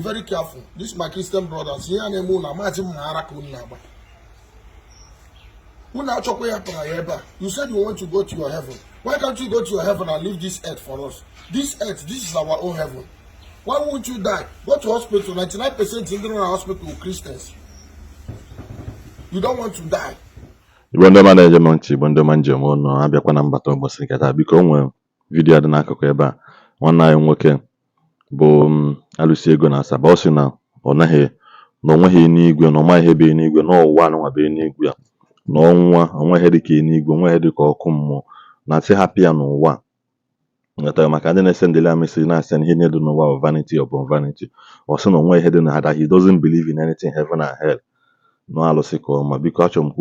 very careful. This is my Christian brothers. Here and Muna, Majim Marakunaba. You said you want to go to your heaven. Why can't you go to your heaven and leave this earth for us? This earth, this is our own heaven. Why won't you die? Go to hospital. 99% in the hospital Christians. You don't want to die. Igbo management, Igbo management, no, abịakwa na mbata ụbọchị nkata biko onwe vidiyo dị n'akụkụ ebe a. Nwanne anyị nwoke bụ Alusi ego na Asaba. Ọ sị na ọ naghị na onweghị n'igwe na ọma ihe be n'igwe na ọwụwa anụnwa be n'igwe na ọnwa onweghị dịka n'igwe onweghị dịka ọkụ mmụọ na sị hapụ ya n'ụwa. Ngatara maka ndị na-ese ndele amesị na-asị ihe na-edu n'ụwa of vanity upon vanity. Ọ sị na onwe ihe dị na ha that he doesn't believe in anything heaven and hell. No alụsị ka ọma biko achọrọ m ka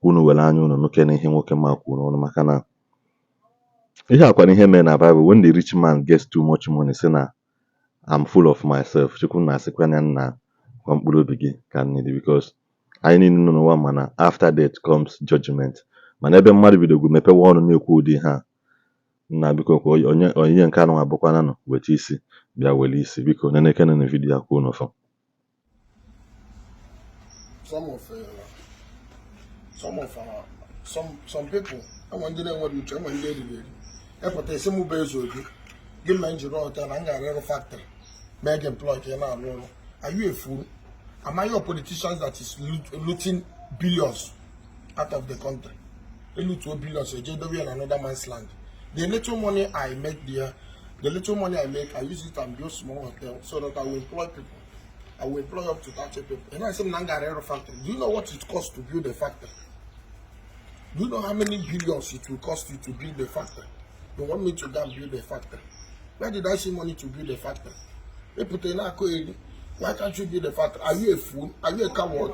unu were anya unu nuke na ihe nwoke ma kwuru ọnụ maka na ihe akwara ihe mere na Bible. When the rich man gets too much money, say na I'm full of myself. Chukwu na asịkwa na nna kwa mkpụrụ obi gị ka nidi because anyị niile nọ n'ụwa mana after death comes judgment. Mana ebe mmadụ bidogwu mepewa ọnụ na-ekwu ụdị ha nna biko kwa onye nke anụ abụkwana nọ weta isi bịa were isi biko nenekene na vidiyo ya kwuo n'ụfọ. Some people, I want to know what you tell me. If I say move bezos, give my engineer hotel and a factory, make employee. Are you a fool? Am I your politicians that is looting billions out of the country? They loot 2 billions, a JW and another man's land. The little money I make there, I use it and build small hotel so that I will employ people. I will employ up to 30 people. And I say Nanga factory. Do you know what it costs to build a factory? Do you know how many billions it will cost you to build a factory? You want me to go and build a factory? Where did I see money to build a factory? Why can't you build a factory? Are you a fool? Are you a coward?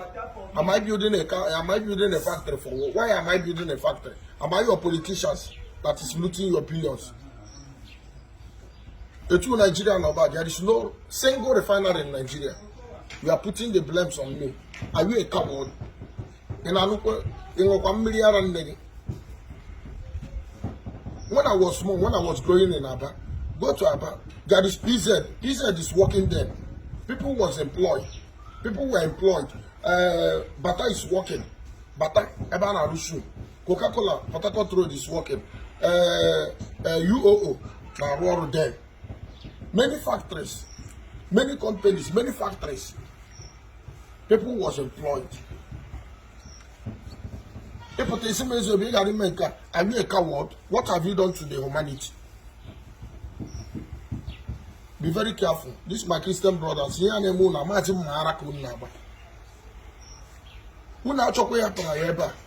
Am I building a factory for what? Why am I building a factory? Am I your politicians that is looting your billions? The two Nigerian about there is no single refinery in Nigeria. You are putting the blames on me. Are you a coward? When I was small, when I was growing in Aba, go to Aba, there is PZ. PZ is working there. People were employed. Bata is working. Bata, Eban Arusu. Coca-Cola, Port Harcourt Road is working. UOO, Naruaru there. Many factories, many companies, many factories. People was employed. People say, are you a coward? What have you done to the humanity? Be very careful. This is my Christian brothers. Here and Muna, Majim Marakunaba.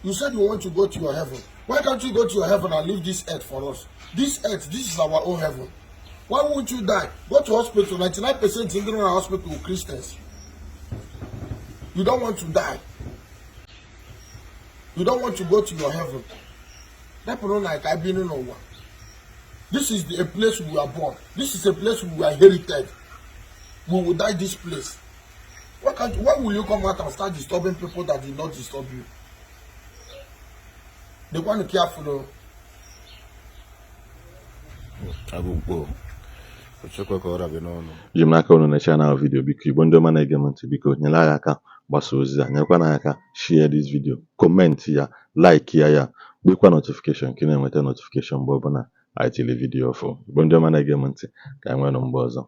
You said you want to go to your heaven. Why can't you go to your heaven and leave this earth for us? This earth, this is our own heaven. Why won't you die? Go to hospital. 99% in the hospital Christians. You don't want to die. You don't want to go to your heaven. This is a place we are born. This is a place we are inherited. We will die this place. Why will you come out and start disturbing people that did not disturb you? They want to be careful. Jimnaka unu na channel video biko Igbo ndị ọma na-ege m ntị biko nyere anyị aka gbasa ozi a nyekwana aka share this video comment ya like ya gbekwa notification ka ị na-enweta notification mgbe ọbụla anyị tiri video ọfụ. Igbo ndị ọma na-ege m ntị ka anyị nwee mgbe ọzọ.